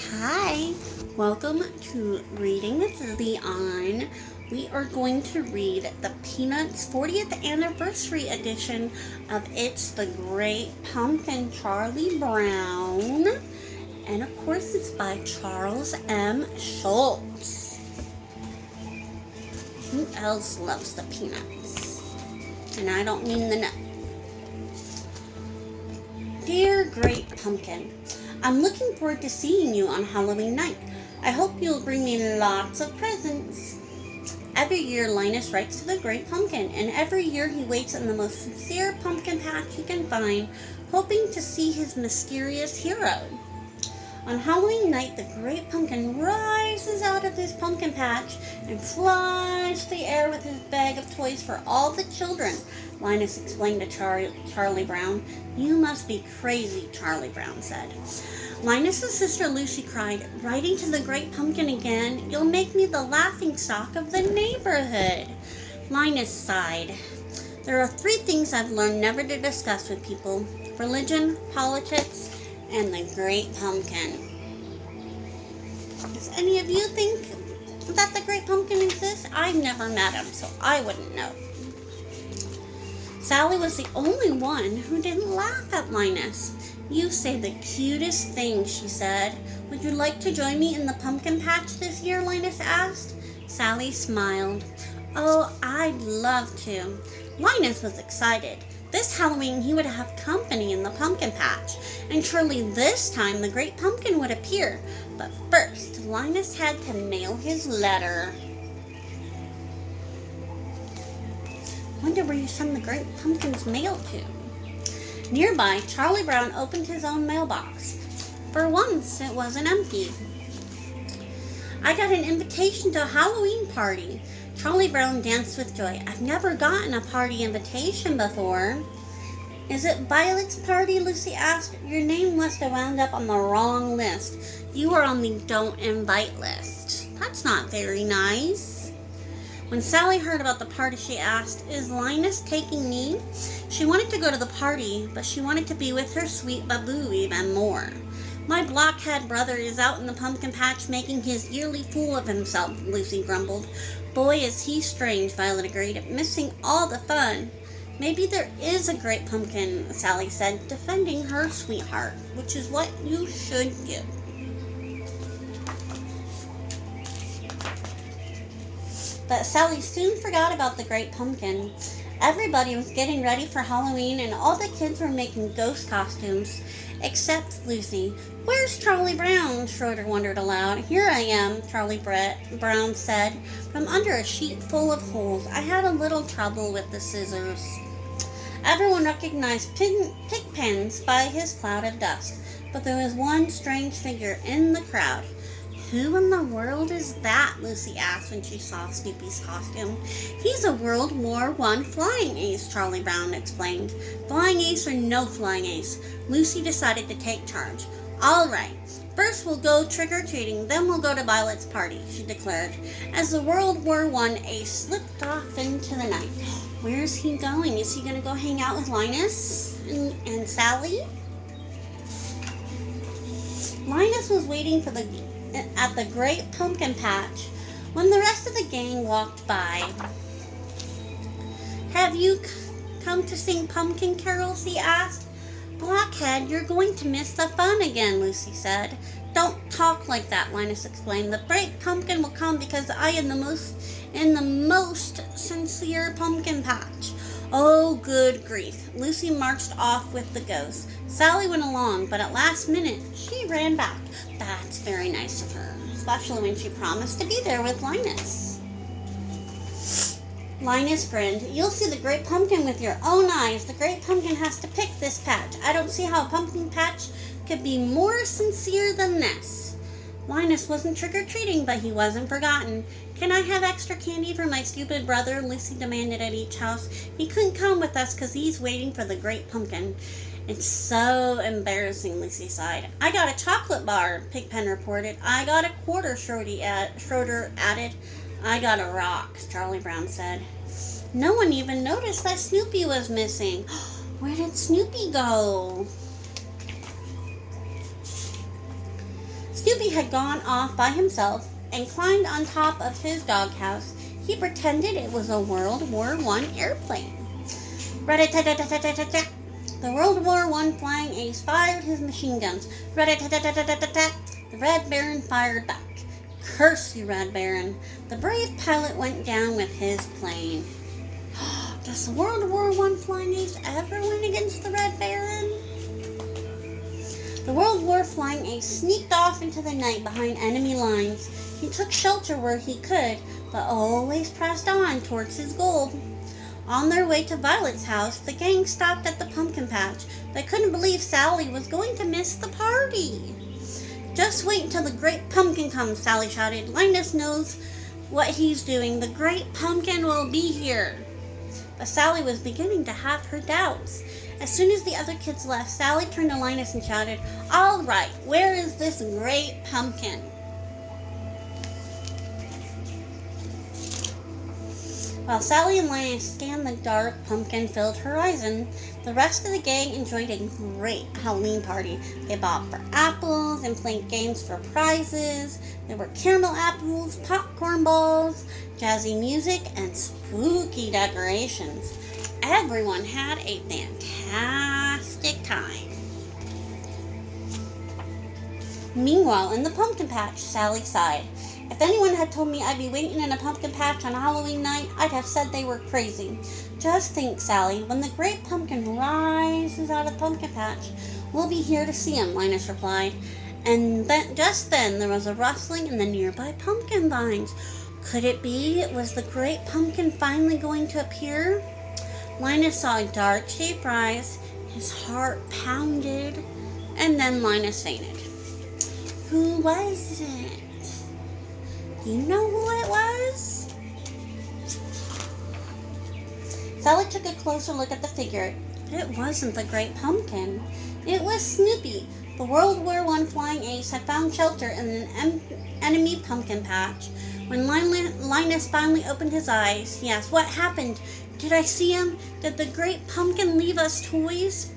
Hi, welcome to Reading with Leon. We are going to read the Peanuts 40th Anniversary edition of It's the Great Pumpkin, Charlie Brown. And of course, it's by Charles M. Schulz. Who else loves the Peanuts? And I don't mean the nut. Dear Great Pumpkin, I'm looking forward to seeing you on Halloween night. I hope you'll bring me lots of presents. Every year, Linus writes to the Great Pumpkin, and every year he waits in the most sincere pumpkin patch he can find, hoping to see his mysterious hero. On Halloween night, the Great Pumpkin rises out of his pumpkin patch and flies through the air with his bag of toys for all the children. Linus explained to Charlie Brown. You must be crazy, Charlie Brown said. Linus's sister Lucy cried, writing to the Great Pumpkin again, you'll make me the laughingstock of the neighborhood. Linus sighed. There are 3 things I've learned never to discuss with people: religion, politics, and the Great Pumpkin. Does any of you think that the Great Pumpkin exists? I've never met him, so I wouldn't know. Sally was the only one who didn't laugh at Linus. You say the cutest thing, she said. Would you like to join me in the pumpkin patch this year? Linus asked. Sally smiled. Oh, I'd love to. Linus was excited. This Halloween he would have company in the pumpkin patch, and surely this time the Great Pumpkin would appear. But first, Linus had to mail his letter. Wonder where you send the Great Pumpkin's mail to. Nearby, Charlie Brown opened his own mailbox. For once, it wasn't empty. I got an invitation to a Halloween party. Charlie Brown danced with joy. I've never gotten a party invitation before. Is it Violet's party? Lucy asked. Your name must have wound up on the wrong list. You are on the don't invite list. That's not very nice. When Sally heard about the party, she asked, is Linus taking me? She wanted to go to the party, but she wanted to be with her sweet Baboo even more. My blockhead brother is out in the pumpkin patch making his yearly fool of himself, Lucy grumbled. Boy, is he strange, Violet agreed, missing all the fun. Maybe there is a Great Pumpkin, Sally said, defending her sweetheart, which is what you should do. But Sally soon forgot about the Great Pumpkin. Everybody was getting ready for Halloween, and all the kids were making ghost costumes, except Lucy. Where's Charlie Brown? Schroeder wondered aloud. Here I am, Charlie Brown said, from under a sheet full of holes. I had a little trouble with the scissors. Everyone recognized Pigpen's by his cloud of dust, but there was one strange figure in the crowd. Who in the world is that? Lucy asked when she saw Snoopy's costume. He's a World War I flying ace, Charlie Brown explained. Flying ace or no flying ace, Lucy decided to take charge. All right, first we'll go trick-or-treating, then we'll go to Violet's party, she declared, as the World War I ace slipped off into the night. Where's he going? Is he going to go hang out with Linus and Sally? Linus was waiting at the Great Pumpkin Patch when the rest of the gang walked by. Have you come to sing pumpkin carols? He asked. Blockhead, you're going to miss the fun again, Lucy said. Don't talk like that, Linus explained. The Great Pumpkin will come because I am in the most sincere pumpkin patch. Oh, good grief. Lucy marched off with the ghost. Sally went along, but at last minute, she ran back. That's very nice of her, especially when she promised to be there with Linus. Linus grinned. You'll see the Great Pumpkin with your own eyes. The Great Pumpkin has to pick this patch. I don't see how a pumpkin patch could be more sincere than this. Linus wasn't trick-or-treating, but he wasn't forgotten. Can I have extra candy for my stupid brother? Lucy demanded at each house. He couldn't come with us because he's waiting for the Great Pumpkin. It's so embarrassing, Lucy sighed. I got a chocolate bar, Pigpen reported. I got a quarter, Schroeder added. I got a rock, Charlie Brown said. No one even noticed that Snoopy was missing. Where did Snoopy go? Snoopy had gone off by himself and climbed on top of his doghouse. He pretended it was a World War I airplane. Rat-a-tat-tat-tat-tat-tat. The World War I flying ace fired his machine guns. Rat-a-tat-tat-tat-tat. The Red Baron fired back. Curse you, Red Baron. The brave pilot went down with his plane. Does the World War I flying ace ever win against the Red Baron? The World War flying ace sneaked off into the night behind enemy lines. He took shelter where he could, but always pressed on towards his goal. On their way to Violet's house, the gang stopped at the pumpkin patch. They couldn't believe Sally was going to miss the party. Just wait until the great pumpkin comes, Sally shouted. Linus knows what he's doing. The great pumpkin will be here. But Sally was beginning to have her doubts. As soon as the other kids left, Sally turned to Linus and shouted, All right, where is this great pumpkin? While Sally and Linus scanned the dark, pumpkin-filled horizon, the rest of the gang enjoyed a great Halloween party. They bought for apples and played games for prizes. There were caramel apples, popcorn balls, jazzy music, and spooky decorations. Everyone had a fantastic time. Meanwhile, in the pumpkin patch, Sally sighed. If anyone had told me I'd be waiting in a pumpkin patch on Halloween night, I'd have said they were crazy. Just think, Sally, when the great pumpkin rises out of the pumpkin patch, we'll be here to see him, Linus replied. And just then there was a rustling in the nearby pumpkin vines. Could it be it was the great pumpkin finally going to appear? Linus saw a dark shape rise. His heart pounded, and then Linus fainted. Who was it? You know who it was? Sally took a closer look at the figure. It wasn't the great pumpkin. It was Snoopy. The World War I flying ace had found shelter in an enemy pumpkin patch. When Linus finally opened his eyes, he asked, What happened? Did I see him? Did the great pumpkin leave us toys?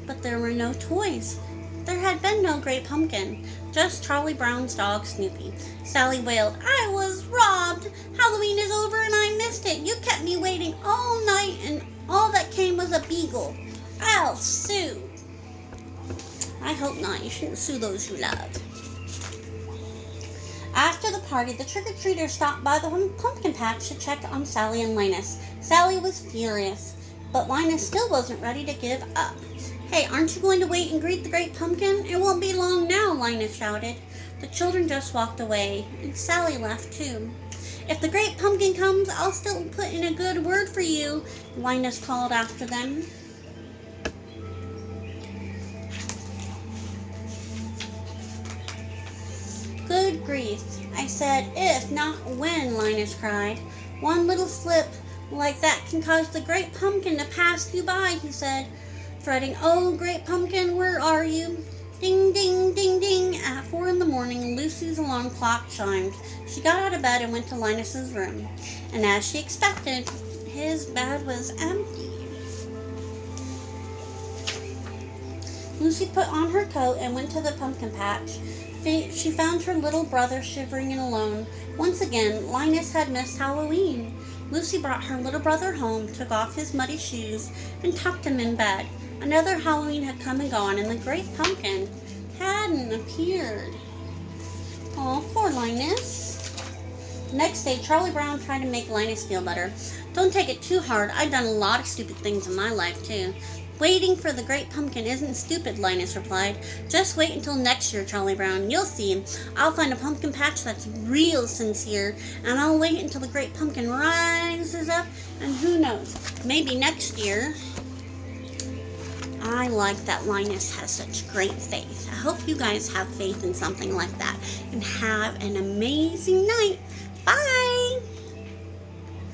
But there were no toys. There had been no great pumpkin, just Charlie Brown's dog, Snoopy. Sally wailed, I was robbed. Halloween is over and I missed it. You kept me waiting all night and all that came was a beagle. I'll sue. I hope not. You shouldn't sue those you love. After the party, the trick-or-treaters stopped by the pumpkin patch to check on Sally and Linus. Sally was furious, but Linus still wasn't ready to give up. Hey, aren't you going to wait and greet the great pumpkin? It won't be long now, Linus shouted. The children just walked away, and Sally left too. If the great pumpkin comes, I'll still put in a good word for you, Linus called after them. Good grief. I said, if, not when, Linus cried. One little slip like that can cause the great pumpkin to pass you by, he said, fretting. Oh, great pumpkin, where are you? Ding, ding, ding, ding. At 4 a.m, Lucy's alarm clock chimed. She got out of bed and went to Linus's room. And as she expected, his bed was empty. Lucy put on her coat and went to the pumpkin patch. She found her little brother shivering and alone. Once again, Linus had missed Halloween. Lucy brought her little brother home, took off his muddy shoes, and tucked him in bed. Another Halloween had come and gone, and the great pumpkin hadn't appeared. Oh, poor Linus. The next day, Charlie Brown tried to make Linus feel better. Don't take it too hard. I've done a lot of stupid things in my life, too. Waiting for the great pumpkin isn't stupid, Linus replied. Just wait until next year, Charlie Brown. You'll see. I'll find a pumpkin patch that's real sincere, and I'll wait until the great pumpkin rises up, and who knows, maybe next year. I like that Linus has such great faith. I hope you guys have faith in something like that, and have an amazing night. Bye!